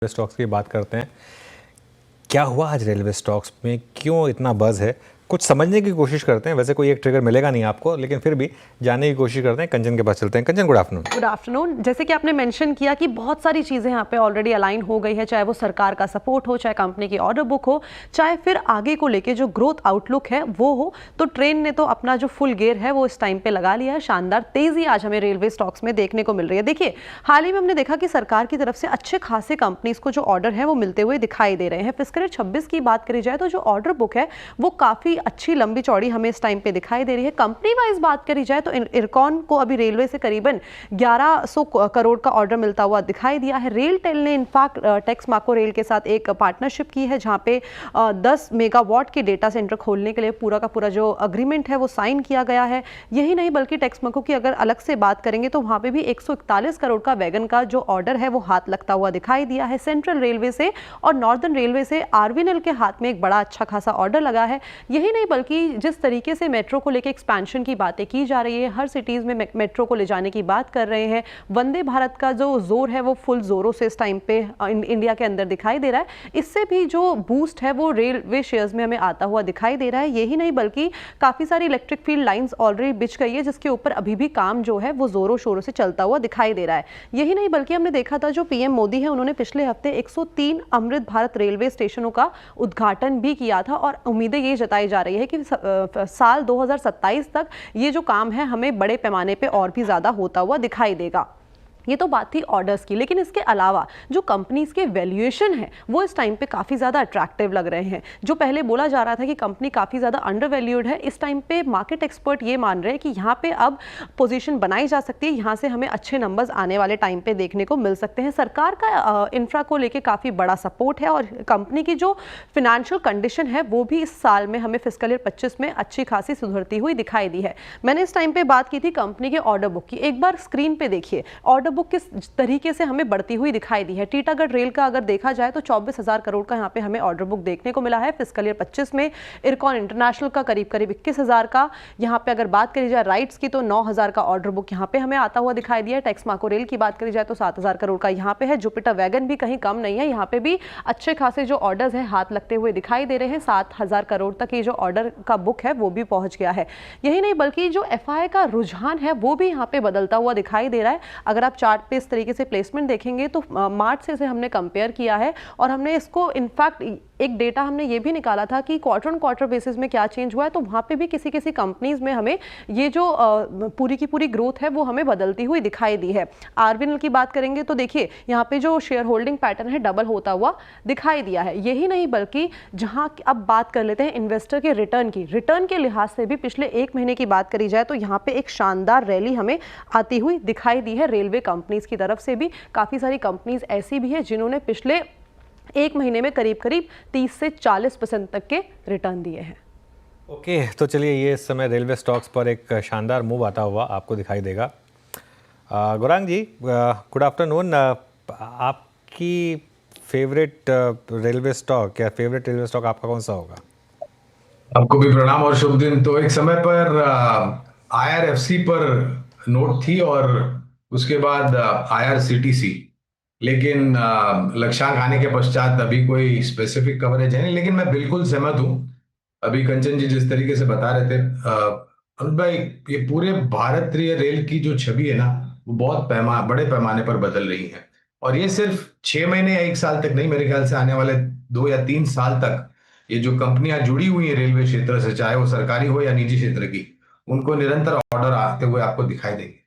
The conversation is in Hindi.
स्टॉक्स की बात करते हैं। क्या हुआ आज रेलवे स्टॉक्स में, क्यों इतना बज़ है, कुछ समझने की कोशिश करते हैं। वैसे कोई एक ट्रिगर मिलेगा नहीं आपको, लेकिन फिर भी जानने की कोशिश करते हैं। कंचन के पास चलते हैं। कंचन, गुड आफ्टरनून। Good afternoon. जैसे कि आपने मेंशन किया कि बहुत सारी चीज़ें यहाँ पे ऑलरेडी अलाइन हो गई है, चाहे वो सरकार का सपोर्ट हो, चाहे कंपनी की ऑर्डर बुक हो, चाहे फिर आगे को लेके जो ग्रोथ आउटलुक है वो हो। तो ट्रेन ने तो अपना जो फुल गियर है वो इस टाइम पे लगा लिया है। शानदार तेजी आज हमें रेलवे स्टॉक्स में देखने को मिल रही है। देखिए, हाल ही में हमने देखा कि सरकार की तरफ से अच्छे खासे कंपनीज को जो ऑर्डर है वो मिलते हुए दिखाई दे रहे हैं। फिस्कल 26 की बात करी जाए तो जो ऑर्डर बुक है वो काफ़ी अच्छी लंबी चौड़ी हमें इस टाइम पे दिखाई दे रही है। कंपनी वाइज बात करी जाए तो इरकॉन को अभी रेलवे से करीबन 1100 करोड़ का ऑर्डर मिलता हुआ दिखाई दिया है। रेल टेल ने इनफैक्ट टेक्समाको रेल के साथ एक पार्टनरशिप की है, जहां पे 10 मेगावाट के डेटा सेंटर खोलने के लिए पूरा का पूरा जो अग्रीमेंट है वो साइन किया गया है। यही नहीं बल्कि टेक्समाको की अगर अलग से बात करेंगे तो वहां पे भी 141 करोड़ का वैगन का जो ऑर्डर है वो हाथ लगता हुआ दिखाई दिया है। सेंट्रल रेलवे से और नॉर्दर्न रेलवे से आरवीएनएल के हाथ में एक बड़ा अच्छा खासा ऑर्डर लगा है। यही नहीं बल्कि जिस तरीके से मेट्रो को लेकर एक्सपेंशन की बातें की जा रही है, हर सिटीज में मेट्रो को ले जाने की बात कर रहे हैं। वंदे भारत का जो जोर है वो फुल जोरों से इस टाइम पे इंडिया के अंदर दिखाई दे रहा है। इससे भी जो बूस्ट है वो रेलवे शेयर्स में हमें आता हुआ दिखाई दे रहा है। यही नहीं बल्कि काफी सारी इलेक्ट्रिक फील्ड लाइंस ऑलरेडी बिछ गई है, जिसके ऊपर अभी भी काम जो है वो जोरों शोरों से चलता हुआ दिखाई दे रहा है। यही नहीं बल्कि हमने देखा था जो पीएम मोदी है उन्होंने पिछले हफ्ते 103 अमृत भारत रेलवे स्टेशनों का उद्घाटन भी किया था, और उम्मीदें ये जताई जा रही है कि साल 2027 तक ये जो काम है हमें बड़े पैमाने पे और भी ज्यादा होता हुआ दिखाई देगा। ये तो बात थी ऑर्डर्स की, लेकिन इसके अलावा जो कंपनीज के वैल्यूएशन है वो इस टाइम पे काफ़ी ज़्यादा अट्रैक्टिव लग रहे हैं। जो पहले बोला जा रहा था कि कंपनी काफ़ी ज़्यादा अंडर वैल्यूड है, इस टाइम पे मार्केट एक्सपर्ट ये मान रहे हैं कि यहाँ पे अब पोजीशन बनाई जा सकती है, यहाँ से हमें अच्छे नंबर्स आने वाले टाइम पे देखने को मिल सकते हैं। सरकार का इंफ्रा को लेकर काफ़ी बड़ा सपोर्ट है, और कंपनी की जो फिनेंशियल कंडीशन है वो भी इस साल में हमें फिस्कल ईयर 25 में अच्छी खासी सुधरती हुई दिखाई दी है। मैंने इस टाइम पे बात की थी कंपनी के ऑर्डर बुक की। एक बार स्क्रीन पे देखिए ऑर्डर बुक किस तरीके से हमें बढ़ती हुई दिखाई दी है। टीटागढ़ रेल का अगर देखा जाए तो 24,000 करोड़ का यहाँ पे हमें ऑर्डर बुक देखने को मिला है फिस्कल ईयर 25 में। इरकॉन इंटरनेशनल का करीब 21,000 का। यहाँ पे अगर बात करी जाए राइट्स की तो 9,000 का ऑर्डर बुक यहाँ पे हमें आता हुआ दिखाई दिया है। टेक्समाको रेल की बात करी जाए तो 7,000 करोड़ का यहाँ पे है। जुपिटर वैगन भी कहीं कम नहीं है, यहाँ पे भी अच्छे खासे जो ऑर्डर्स है हाथ लगते हुए दिखाई दे रहे हैं। 7,000 करोड़ तक ये जो ऑर्डर का बुक है वो भी पहुंच गया है। यही नहीं बल्कि जो एफआई का रुझान है वो भी यहाँ पे बदलता हुआ दिखाई दे रहा है। अगर आप चार्ट पे इस तरीके से प्लेसमेंट देखेंगे तो मार्च से इसे हमने कंपेयर किया है, और हमने इसको इनफैक्ट एक डेटा हमने ये भी निकाला था कि क्वार्टर ऑन क्वार्टर बेसिस में क्या चेंज हुआ है, तो वहाँ पे भी किसी किसी कंपनीज में हमें ये जो पूरी की पूरी ग्रोथ है वो हमें बदलती हुई दिखाई दी है। आरवीएनएल की बात करेंगे तो देखिए यहाँ पे जो शेयर होल्डिंग पैटर्न है डबल होता हुआ दिखाई दिया है। यही नहीं बल्कि जहाँ अब बात कर लेते हैं इन्वेस्टर के रिटर्न के लिहाज से भी पिछले एक महीने की बात करी जाए तो यहाँ पे एक शानदार रैली हमें आती हुई दिखाई दी है रेलवे कंपनीज की तरफ से भी। काफ़ी सारी कंपनीज ऐसी भी है जिन्होंने पिछले एक महीने में करीब करीब 30 से 40% तक के रिटर्न दिए हैं। ओके, तो चलिए ये इस समय रेलवे स्टॉक्स पर एक शानदार मूव आता हुआ आपको दिखाई देगा। गौरांग जी, गुड आफ्टरनून। आपकी फेवरेट रेलवे स्टॉक या फेवरेट रेलवे स्टॉक आपका कौन सा होगा? आपको भी प्रणाम और शुभ दिन। तो एक समय पर आईआरएफसी पर नोट थी और उसके बाद आईआरसीटीसी, लेकिन लक्ष्यांक आने के पश्चात अभी कोई स्पेसिफिक कवरेज है नहीं। लेकिन मैं बिल्कुल सहमत हूं अभी कंचन जी जिस तरीके से बता रहे थे। अनुज भाई, ये पूरे भारतीय रेल की जो छवि है ना वो बहुत बड़े पैमाने पर बदल रही है, और ये सिर्फ 6 महीने या 1 साल तक नहीं, मेरे ख्याल से आने वाले 2 या 3 साल तक ये जो कंपनियां जुड़ी हुई हैं रेलवे क्षेत्र से, चाहे वो सरकारी हो या निजी क्षेत्र की, उनको निरंतर ऑर्डर आते हुए आपको दिखाई देंगे।